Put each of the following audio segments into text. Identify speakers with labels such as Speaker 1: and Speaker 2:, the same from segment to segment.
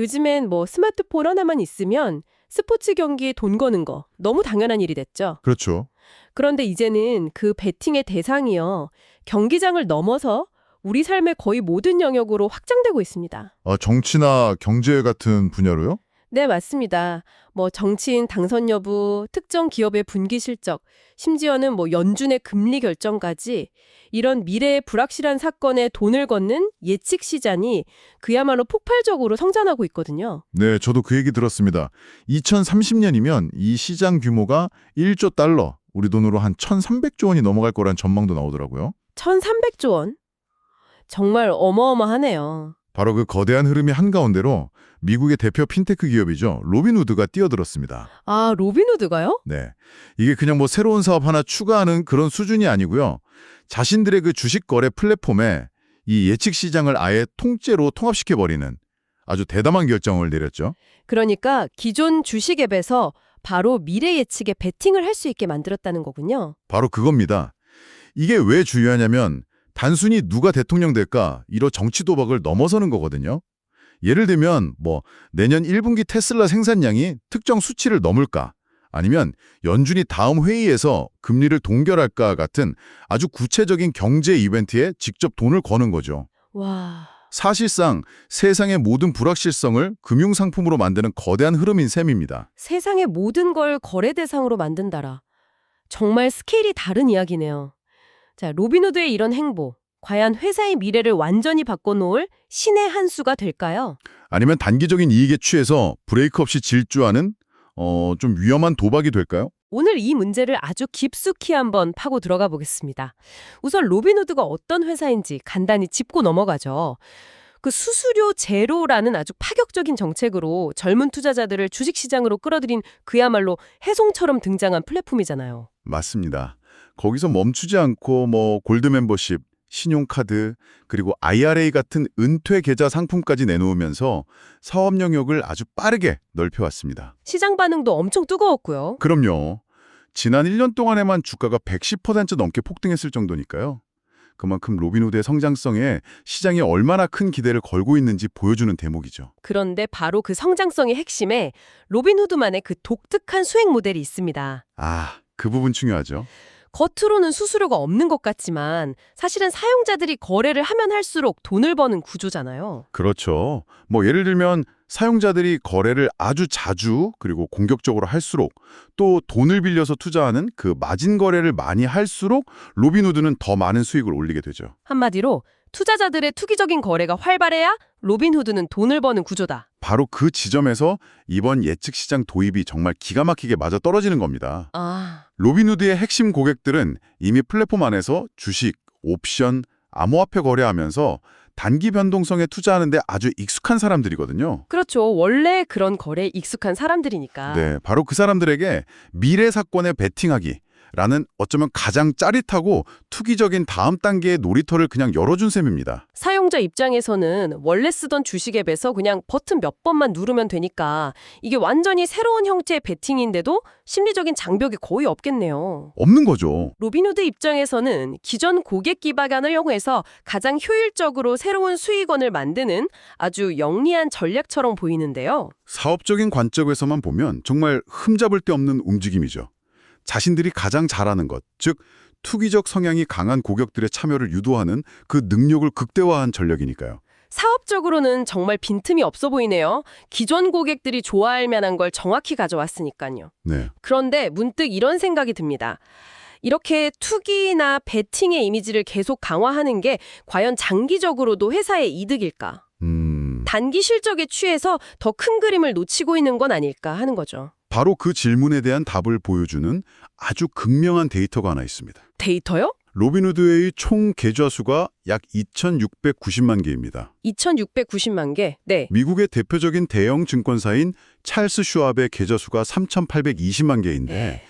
Speaker 1: 요즘엔 뭐 스마트폰 하나만 있으면 스포츠 경기에 돈 거는 거 너무 당연한 일이 됐죠.
Speaker 2: 그렇죠.
Speaker 1: 그런데 이제는 그 베팅의 대상이요. 경기장을 넘어서 우리 삶의 거의 모든 영역으로 확장되고 있습니다.
Speaker 2: 정치나 경제 같은 분야로요?
Speaker 1: 네, 맞습니다. 뭐 정치인 당선 여부, 특정 기업의 분기 실적, 심지어는 뭐 연준의 금리 결정까지 이런 미래의 불확실한 사건에 돈을 걷는 예측 시장이 그야말로 폭발적으로 성장하고 있거든요.
Speaker 2: 네, 저도 그 얘기 들었습니다. 2030년이면 이 시장 규모가 1조 달러, 우리 돈으로 한 1,300조 원이 넘어갈 거란 전망도 나오더라고요.
Speaker 1: 1,300조 원? 정말 어마어마하네요.
Speaker 2: 바로 그 거대한 흐름이 한가운데로 미국의 대표 핀테크 기업이죠. 로빈후드가 뛰어들었습니다.
Speaker 1: 아, 로빈후드가요?
Speaker 2: 네. 이게 그냥 뭐 새로운 사업 하나 추가하는 그런 수준이 아니고요. 자신들의 그 주식 거래 플랫폼에 이 예측 시장을 아예 통째로 통합시켜버리는 아주 대담한 결정을 내렸죠.
Speaker 1: 그러니까 기존 주식 앱에서 바로 미래 예측에 베팅을 할 수 있게 만들었다는 거군요.
Speaker 2: 바로 그겁니다. 이게 왜 중요하냐면 단순히 누가 대통령 될까 이런 정치 도박을 넘어서는 거거든요. 예를 들면 뭐 내년 1분기 테슬라 생산량이 특정 수치를 넘을까 아니면 연준이 다음 회의에서 금리를 동결할까 같은 아주 구체적인 경제 이벤트에 직접 돈을 거는 거죠.
Speaker 1: 와,
Speaker 2: 사실상 세상의 모든 불확실성을 금융상품으로 만드는 거대한 흐름인 셈입니다.
Speaker 1: 세상의 모든 걸 거래 대상으로 만든다라. 정말 스케일이 다른 이야기네요. 자, 로빈후드의 이런 행보, 과연 회사의 미래를 완전히 바꿔놓을 신의 한 수가 될까요?
Speaker 2: 아니면 단기적인 이익에 취해서 브레이크 없이 질주하는 좀 위험한 도박이 될까요?
Speaker 1: 오늘 이 문제를 아주 깊숙이 한번 파고 들어가 보겠습니다. 우선 로빈후드가 어떤 회사인지 간단히 짚고 넘어가죠. 그 수수료 제로라는 아주 파격적인 정책으로 젊은 투자자들을 주식시장으로 끌어들인 그야말로 해송처럼 등장한 플랫폼이잖아요.
Speaker 2: 맞습니다. 거기서 멈추지 않고 뭐 골드 멤버십, 신용카드, 그리고 IRA 같은 은퇴 계좌 상품까지 내놓으면서 사업 영역을 아주 빠르게 넓혀왔습니다.
Speaker 1: 시장 반응도 엄청 뜨거웠고요.
Speaker 2: 그럼요. 지난 1년 동안에만 주가가 110% 넘게 폭등했을 정도니까요. 그만큼 로빈후드의 성장성에 시장이 얼마나 큰 기대를 걸고 있는지 보여주는 대목이죠.
Speaker 1: 그런데 바로 그 성장성의 핵심에 로빈후드만의 그 독특한 수익 모델이 있습니다.
Speaker 2: 그 부분 중요하죠.
Speaker 1: 겉으로는 수수료가 없는 것 같지만 사실은 사용자들이 거래를 하면 할수록 돈을 버는 구조잖아요.
Speaker 2: 그렇죠. 뭐 예를 들면 사용자들이 거래를 아주 자주 그리고 공격적으로 할수록 또 돈을 빌려서 투자하는 그 마진 거래를 많이 할수록 로빈후드는 더 많은 수익을 올리게 되죠.
Speaker 1: 한마디로 투자자들의 투기적인 거래가 활발해야 로빈후드는 돈을 버는 구조다.
Speaker 2: 바로 그 지점에서 이번 예측 시장 도입이 정말 기가 막히게 맞아떨어지는 겁니다. 로빈후드의 핵심 고객들은 이미 플랫폼 안에서 주식, 옵션, 암호화폐 거래하면서 단기 변동성에 투자하는데 아주 익숙한 사람들이거든요.
Speaker 1: 그렇죠. 원래 그런 거래에 익숙한 사람들이니까.
Speaker 2: 네, 바로 그 사람들에게 미래 사건에 베팅하기 라는 어쩌면 가장 짜릿하고 투기적인 다음 단계의 놀이터를 그냥 열어준 셈입니다.
Speaker 1: 사용자 입장에서는 원래 쓰던 주식 앱에서 그냥 버튼 몇 번만 누르면 되니까 이게 완전히 새로운 형태의 베팅인데도 심리적인 장벽이 거의 없겠네요.
Speaker 2: 없는 거죠.
Speaker 1: 로빈후드 입장에서는 기존 고객 기반을 이용해서 가장 효율적으로 새로운 수익원을 만드는 아주 영리한 전략처럼 보이는데요.
Speaker 2: 사업적인 관점에서만 보면 정말 흠잡을 데 없는 움직임이죠. 자신들이 가장 잘하는 것, 즉 투기적 성향이 강한 고객들의 참여를 유도하는 그 능력을 극대화한 전략이니까요.
Speaker 1: 사업적으로는 정말 빈틈이 없어 보이네요. 기존 고객들이 좋아할 만한 걸 정확히 가져왔으니까요.
Speaker 2: 네.
Speaker 1: 그런데 문득 이런 생각이 듭니다. 이렇게 투기나 베팅의 이미지를 계속 강화하는 게 과연 장기적으로도 회사의 이득일까? 단기 실적에 취해서 더 큰 그림을 놓치고 있는 건 아닐까 하는 거죠.
Speaker 2: 바로 그 질문에 대한 답을 보여주는 아주 극명한 데이터가 하나 있습니다.
Speaker 1: 데이터요?
Speaker 2: 로빈후드의 총 계좌 수가 약 2,690만 개입니다.
Speaker 1: 2,690만 개? 네.
Speaker 2: 미국의 대표적인 대형 증권사인 찰스 슈왑의 계좌 수가 3,820만 개인데
Speaker 1: 네.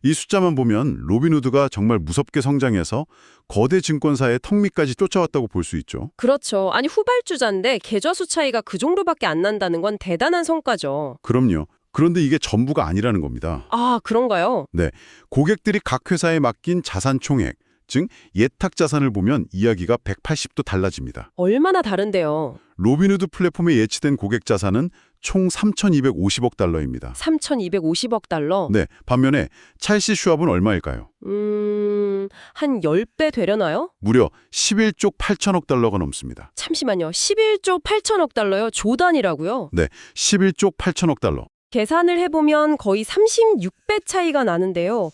Speaker 2: 이 숫자만 보면 로빈후드가 정말 무섭게 성장해서 거대 증권사의 턱 밑까지 쫓아왔다고 볼 수 있죠.
Speaker 1: 그렇죠. 아니 후발주자인데 계좌 수 차이가 그 정도밖에 안 난다는 건 대단한 성과죠.
Speaker 2: 그럼요. 그런데 이게 전부가 아니라는 겁니다.
Speaker 1: 아, 그런가요?
Speaker 2: 네, 고객들이 각 회사에 맡긴 자산 총액, 즉 예탁 자산을 보면 이야기가 180도 달라집니다.
Speaker 1: 얼마나 다른데요?
Speaker 2: 로빈후드 플랫폼에 예치된 고객 자산은 총 3,250억 달러입니다.
Speaker 1: 3,250억 달러?
Speaker 2: 네, 반면에 찰스 슈왑은 얼마일까요?
Speaker 1: 한 10배 되려나요?
Speaker 2: 무려 11조 8천억 달러가 넘습니다.
Speaker 1: 잠시만요. 11조 8천억 달러요? 조 단위라고요?
Speaker 2: 네, 11조 8천억 달러.
Speaker 1: 계산을 해보면 거의 36배 차이가 나는데요.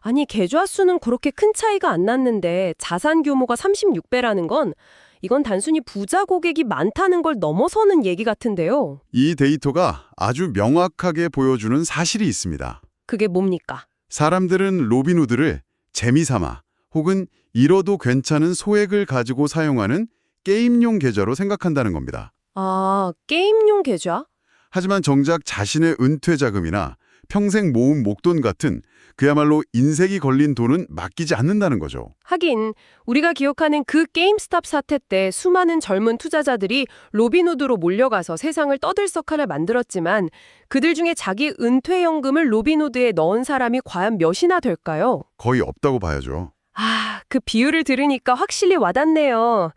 Speaker 1: 아니, 계좌 수는 그렇게 큰 차이가 안 났는데 자산 규모가 36배라는 건 이건 단순히 부자 고객이 많다는 걸 넘어서는 얘기 같은데요.
Speaker 2: 이 데이터가 아주 명확하게 보여주는 사실이 있습니다.
Speaker 1: 그게 뭡니까?
Speaker 2: 사람들은 로빈후드를 재미삼아 혹은 잃어도 괜찮은 소액을 가지고 사용하는 게임용 계좌로 생각한다는 겁니다.
Speaker 1: 아, 게임용 계좌?
Speaker 2: 하지만 정작 자신의 은퇴 자금이나 평생 모은 목돈 같은 그야말로 인색이 걸린 돈은 맡기지 않는다는 거죠.
Speaker 1: 하긴 우리가 기억하는 그 게임스탑 사태 때 수많은 젊은 투자자들이 로빈후드로 몰려가서 세상을 떠들썩하게 만들었지만 그들 중에 자기 은퇴연금을 로빈후드에 넣은 사람이 과연 몇이나 될까요?
Speaker 2: 거의 없다고 봐야죠.
Speaker 1: 아, 그 비율을 들으니까 확실히 와닿네요.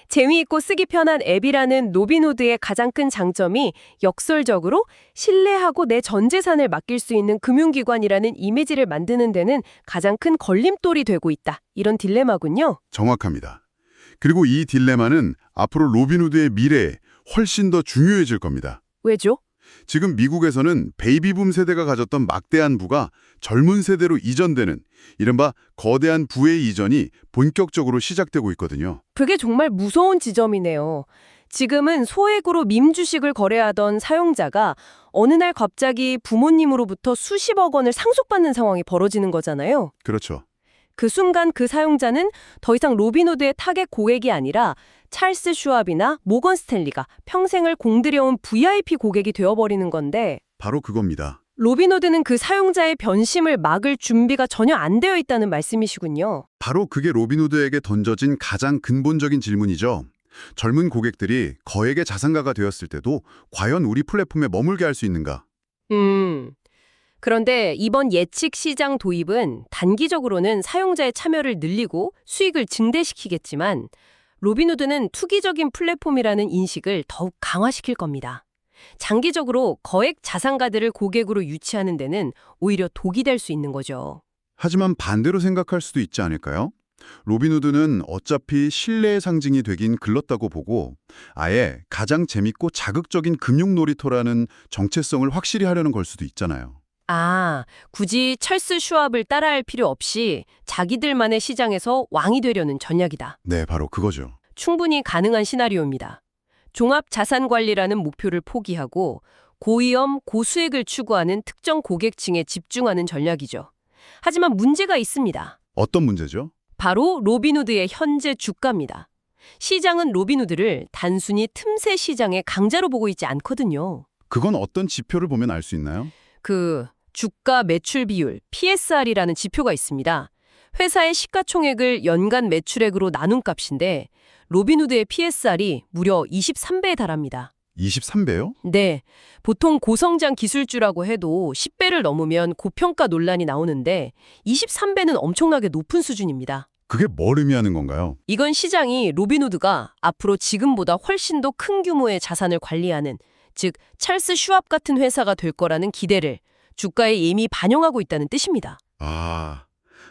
Speaker 1: 재미있고 쓰기 편한 앱이라는 로빈후드의 가장 큰 장점이 역설적으로 신뢰하고 내 전 재산을 맡길 수 있는 금융기관이라는 이미지를 만드는 데는 가장 큰 걸림돌이 되고 있다. 이런 딜레마군요.
Speaker 2: 정확합니다. 그리고 이 딜레마는 앞으로 로빈후드의 미래에 훨씬 더 중요해질 겁니다.
Speaker 1: 왜죠?
Speaker 2: 지금 미국에서는 베이비붐 세대가 가졌던 막대한 부가 젊은 세대로 이전되는 이른바 거대한 부의 이전이 본격적으로 시작되고 있거든요.
Speaker 1: 그게 정말 무서운 지점이네요. 지금은 소액으로 밈 주식을 거래하던 사용자가 어느 날 갑자기 부모님으로부터 수십억 원을 상속받는 상황이 벌어지는 거잖아요.
Speaker 2: 그렇죠.
Speaker 1: 그 순간 그 사용자는 더 이상 로빈후드의 타겟 고객이 아니라 찰스 슈왑이나 모건 스탠리가 평생을 공들여온 VIP 고객이 되어버리는 건데
Speaker 2: 바로 그겁니다.
Speaker 1: 로빈후드는 그 사용자의 변심을 막을 준비가 전혀 안 되어 있다는 말씀이시군요.
Speaker 2: 바로 그게 로빈후드에게 던져진 가장 근본적인 질문이죠. 젊은 고객들이 거액의 자산가가 되었을 때도 과연 우리 플랫폼에 머물게 할 수 있는가?
Speaker 1: 그런데 이번 예측 시장 도입은 단기적으로는 사용자의 참여를 늘리고 수익을 증대시키겠지만 로빈후드는 투기적인 플랫폼이라는 인식을 더욱 강화시킬 겁니다. 장기적으로 거액 자산가들을 고객으로 유치하는 데는 오히려 독이 될 수 있는 거죠.
Speaker 2: 하지만 반대로 생각할 수도 있지 않을까요? 로빈후드는 어차피 신뢰의 상징이 되긴 글렀다고 보고 아예 가장 재밌고 자극적인 금융 놀이터라는 정체성을 확실히 하려는 걸 수도 있잖아요.
Speaker 1: 아, 굳이 찰스 슈왑을 따라할 필요 없이 자기들만의 시장에서 왕이 되려는 전략이다.
Speaker 2: 네, 바로 그거죠.
Speaker 1: 충분히 가능한 시나리오입니다. 종합자산관리라는 목표를 포기하고 고위험, 고수익을 추구하는 특정 고객층에 집중하는 전략이죠. 하지만 문제가 있습니다.
Speaker 2: 어떤 문제죠?
Speaker 1: 바로 로빈후드의 현재 주가입니다. 시장은 로빈후드를 단순히 틈새 시장의 강자로 보고 있지 않거든요.
Speaker 2: 그건 어떤 지표를 보면 알 수 있나요?
Speaker 1: 그 주가 매출 비율, PSR이라는 지표가 있습니다. 회사의 시가총액을 연간 매출액으로 나눈 값인데 로빈후드의 PSR이 무려 23배에 달합니다.
Speaker 2: 23배요?
Speaker 1: 네, 보통 고성장 기술주라고 해도 10배를 넘으면 고평가 논란이 나오는데 23배는 엄청나게 높은 수준입니다.
Speaker 2: 그게 뭘 의미하는 건가요?
Speaker 1: 이건 시장이 로빈후드가 앞으로 지금보다 훨씬 더 큰 규모의 자산을 관리하는, 즉 찰스 슈왑 같은 회사가 될 거라는 기대를 주가에 이미 반영하고 있다는 뜻입니다.
Speaker 2: 아,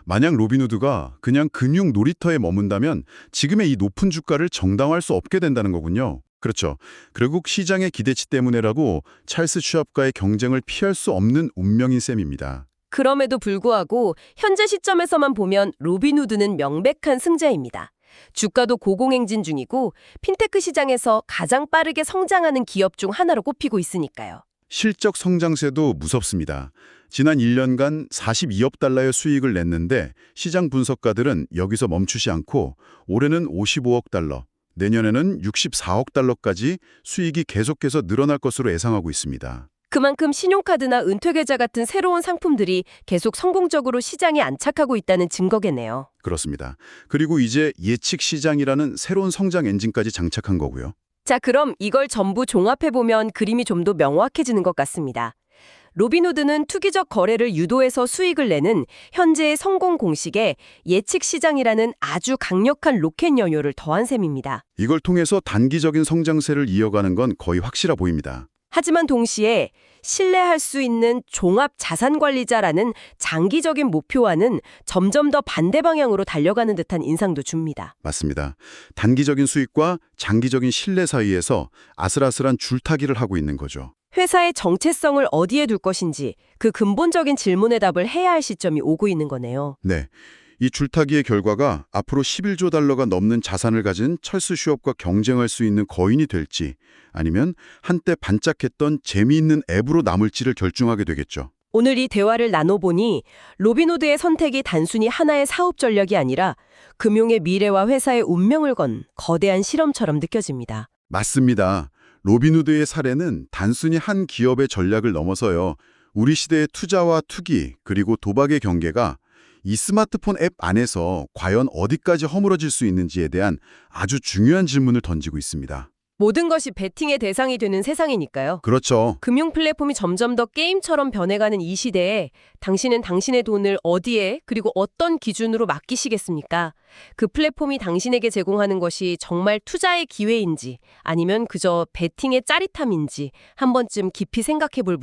Speaker 2: 만약 로빈후드가 그냥 금융 놀이터에 머문다면 지금의 이 높은 주가를 정당화할 수 없게 된다는 거군요. 그렇죠. 결국 시장의 기대치 때문에라고 찰스 슈왑과의 경쟁을 피할 수 없는 운명인 셈입니다.
Speaker 1: 그럼에도 불구하고 현재 시점에서만 보면 로빈후드는 명백한 승자입니다. 주가도 고공행진 중이고 핀테크 시장에서 가장 빠르게 성장하는 기업 중 하나로 꼽히고 있으니까요.
Speaker 2: 실적 성장세도 무섭습니다. 지난 1년간 42억 달러의 수익을 냈는데 시장 분석가들은 여기서 멈추지 않고 올해는 55억 달러, 내년에는 64억 달러까지 수익이 계속해서 늘어날 것으로 예상하고 있습니다.
Speaker 1: 그만큼 신용카드나 은퇴계좌 같은 새로운 상품들이 계속 성공적으로 시장에 안착하고 있다는 증거겠네요.
Speaker 2: 그렇습니다. 그리고 이제 예측 시장이라는 새로운 성장 엔진까지 장착한 거고요.
Speaker 1: 자, 그럼 이걸 전부 종합해보면 그림이 좀 더 명확해지는 것 같습니다. 로빈후드는 투기적 거래를 유도해서 수익을 내는 현재의 성공 공식에 예측 시장이라는 아주 강력한 로켓 연료를 더한 셈입니다.
Speaker 2: 이걸 통해서 단기적인 성장세를 이어가는 건 거의 확실해 보입니다.
Speaker 1: 하지만 동시에 신뢰할 수 있는 종합 자산 관리자라는 장기적인 목표와는 점점 더 반대 방향으로 달려가는 듯한 인상도 줍니다.
Speaker 2: 맞습니다. 단기적인 수익과 장기적인 신뢰 사이에서 아슬아슬한 줄타기를 하고 있는 거죠.
Speaker 1: 회사의 정체성을 어디에 둘 것인지 그 근본적인 질문에 답을 해야 할 시점이 오고 있는 거네요.
Speaker 2: 네. 이 줄타기의 결과가 앞으로 11조 달러가 넘는 자산을 가진 철수 슈업과 경쟁할 수 있는 거인이 될지 아니면 한때 반짝했던 재미있는 앱으로 남을지를 결정하게 되겠죠.
Speaker 1: 오늘 이 대화를 나눠보니 로빈후드의 선택이 단순히 하나의 사업 전략이 아니라 금융의 미래와 회사의 운명을 건 거대한 실험처럼 느껴집니다.
Speaker 2: 맞습니다. 로빈후드의 사례는 단순히 한 기업의 전략을 넘어서요. 우리 시대의 투자와 투기 그리고 도박의 경계가 이 스마트폰 앱 안에서 과연 어디까지 허물어질 수 있는지에 대한 아주 중요한 질문을 던지고 있습니다.
Speaker 1: 모든 것이 베팅의 대상이 되는 세상이니까요.
Speaker 2: 그렇죠.
Speaker 1: 금융 플랫폼이 점점 더 게임처럼 변해가는 이 시대에 당신은 당신의 돈을 어디에 그리고 어떤 기준으로 맡기시겠습니까? 그 플랫폼이 당신에게 제공하는 것이 정말 투자의 기회인지 아니면 그저 베팅의 짜릿함인지 한 번쯤 깊이 생각해 볼